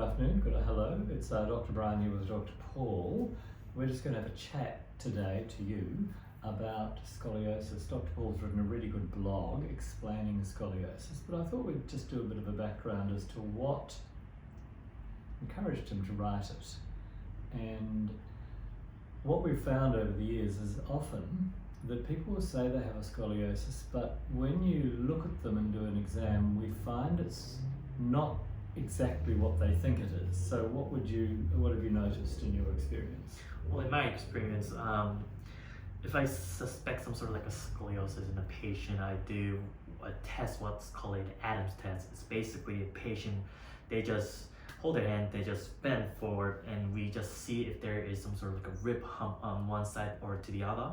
afternoon, hello. It's Dr. Brian here with Dr. Paul. We're just going to have a chat today to you about scoliosis. Dr. Paul's written a really good blog explaining scoliosis, but I thought we'd just do a bit of a background as to what encouraged him to write it. And what we've found over the years is often that people will say they have a scoliosis, but when you look at them and do an exam, we find it's not exactly what they think it is. So what have you noticed in your experience? Well, in my experience, if I suspect some sort of like a scoliosis in a patient, I do a test, what's called an Adams test. It's basically a patient, they just hold their hand, they just bend forward, and we just see if there is some sort of like a rib hump on one side or to the other.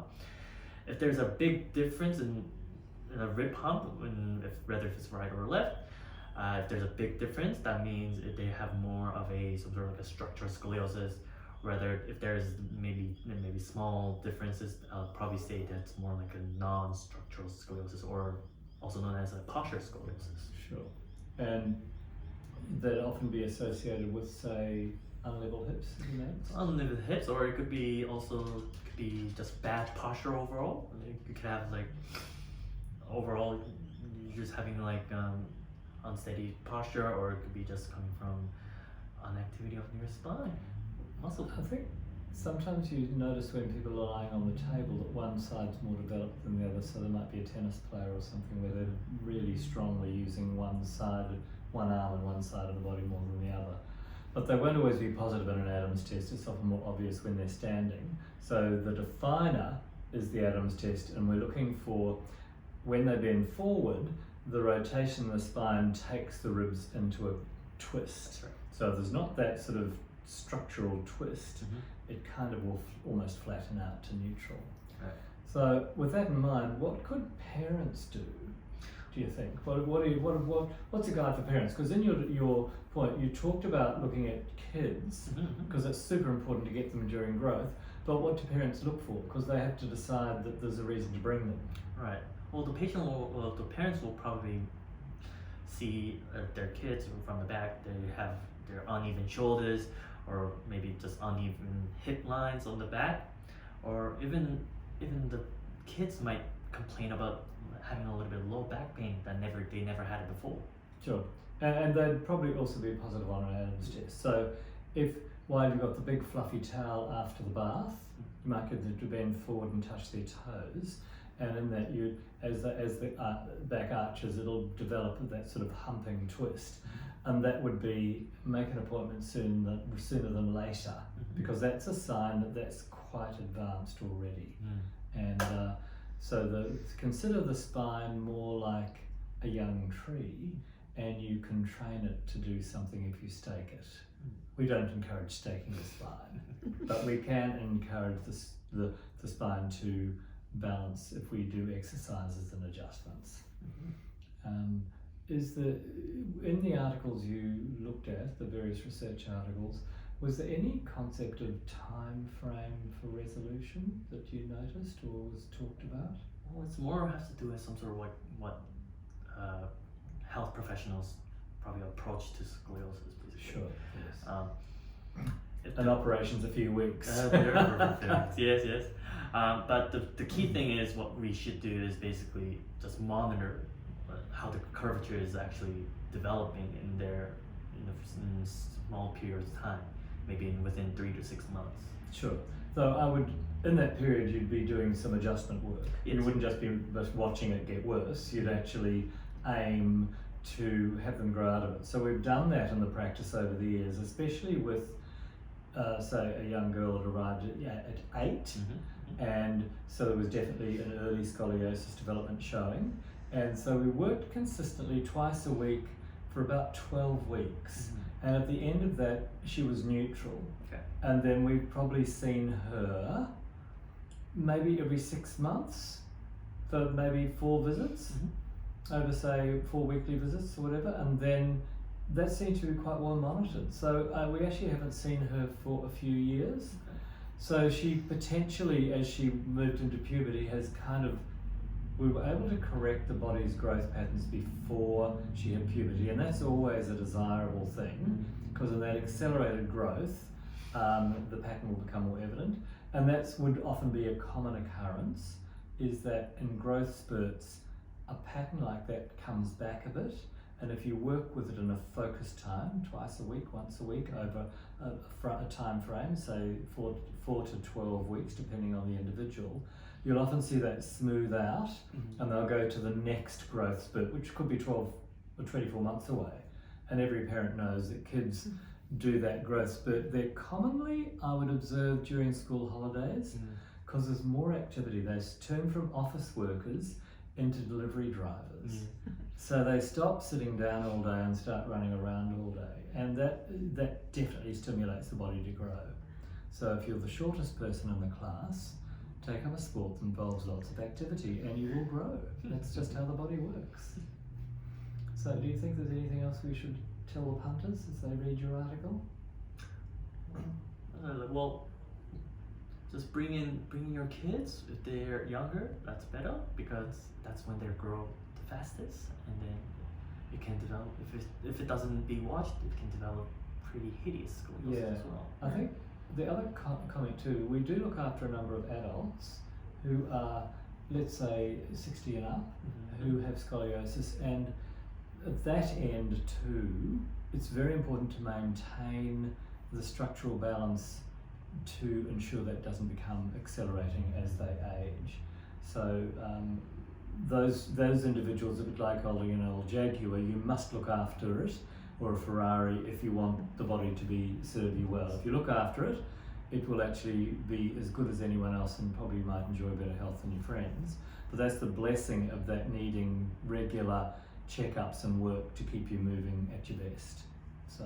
If there's a big difference in a rib hump, whether if it's right or left, if there's a big difference, that means if they have more of some sort of like a structural scoliosis. Rather, if there's maybe small differences, I'll probably say that's more like a non-structural scoliosis, or also known as a postural scoliosis. Sure. And that often be associated with, say, unlevel hips, Unlevel hips, or it could be just bad posture overall. You could have like overall you're just having like unsteady posture, or it could be just coming from inactivity of your spine. Muscle. I think sometimes you notice when people are lying on the table that one side's more developed than the other, so there might be a tennis player or something where they're really strongly using one arm and one side of the body more than the other. But they won't always be positive in an Adams test. It's often more obvious when they're standing. So the definer is the Adams test, and we're looking for, when they bend forward, the rotation of the spine takes the ribs into a twist. Right. So there's not that sort of structural twist, it kind of will almost flatten out to neutral. Right. So with that in mind, what could parents do you think? What's a guide for parents? Because in your point, you talked about looking at kids, because it's super important to get them during growth, but what do parents look for? Because they have to decide that there's a reason to bring them. Right. Well, the parents will probably see their kids from the back, they have their uneven shoulders, or maybe just uneven hip lines on the back, or even the kids might complain about having a little bit of low back pain that they never had it before. Sure, and they'd probably also be positive on an Adams test. So if while you've got the big fluffy towel after the bath, you might get them to bend forward and touch their toes, and in that as the back arches, it'll develop that sort of humping twist. And that would be make an appointment sooner than later, because that's a sign that that's quite advanced already. And so consider the spine more like a young tree, and you can train it to do something if you stake it. We don't encourage staking the spine, but we can encourage the spine to balance if we do exercises and adjustments. In the articles you looked at, the various research articles, was there any concept of time frame for resolution that you noticed or was talked about? Well, it's more has to do with some sort of like what health professionals probably approach to scoliosis, basically. Sure, yes. An operation's a few weeks. Yes. But the key thing is what we should do is basically just monitor how the curvature is actually developing in a small period of time, maybe within 3 to 6 months. Sure. So in that period, you'd be doing some adjustment work. Yes. You wouldn't just be watching it get worse. You'd actually aim to have them grow out of it. So we've done that in the practice over the years, especially with, say, a young girl that arrived at 8, and so there was definitely an early scoliosis development showing. And so we worked consistently twice a week for about 12 weeks. And at the end of that, she was neutral. Okay. And then we've probably seen her maybe every 6 months for maybe 4 visits, over say 4 weekly visits or whatever. And then that seemed to be quite well monitored. So we actually haven't seen her for a few years. Okay. So she potentially, as she moved into puberty, we were able to correct the body's growth patterns before she had puberty, and that's always a desirable thing. because in that accelerated growth, the pattern will become more evident, and that would often be a common occurrence, is that in growth spurts, a pattern like that comes back a bit, and if you work with it in a focused time, twice a week, once a week, over a time frame, say 4 to 12 weeks, depending on the individual, you'll often see that smooth out, and they'll go to the next growth spurt, which could be 12 or 24 months away. And every parent knows that kids do that growth spurt. They're commonly, I would observe, during school holidays, because there's more activity. They turn from office workers into delivery drivers. So they stop sitting down all day and start running around all day. And that definitely stimulates the body to grow. So if you're the shortest person in the class, take up a sport that involves lots of activity and you will grow. That's just how the body works. So do you think there's anything else we should tell the punters as they read your article? Well, just bring in your kids if they're younger. That's better because that's when they grow the fastest, and then it can develop. If it doesn't be watched, it can develop pretty hideous scoliosis as well. I think the other comment too, we do look after a number of adults who are, let's say, 60 and up, who have scoliosis, and at that end too, it's very important to maintain the structural balance to ensure that doesn't become accelerating as they age. So those individuals that look like holding an old Jaguar, you must look after it, or a Ferrari, if you want the body to serve you well. If you look after it, it will actually be as good as anyone else and probably might enjoy better health than your friends. But that's the blessing of that needing regular checkups and work to keep you moving at your best. So,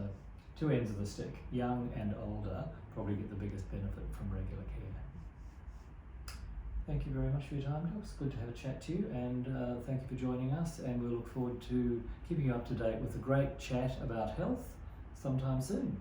two ends of the stick, young and older, probably get the biggest benefit from regular care. Thank you very much for your time, Doc. It's good to have a chat to you, and thank you for joining us, and we'll look forward to keeping you up to date with a great chat about health sometime soon.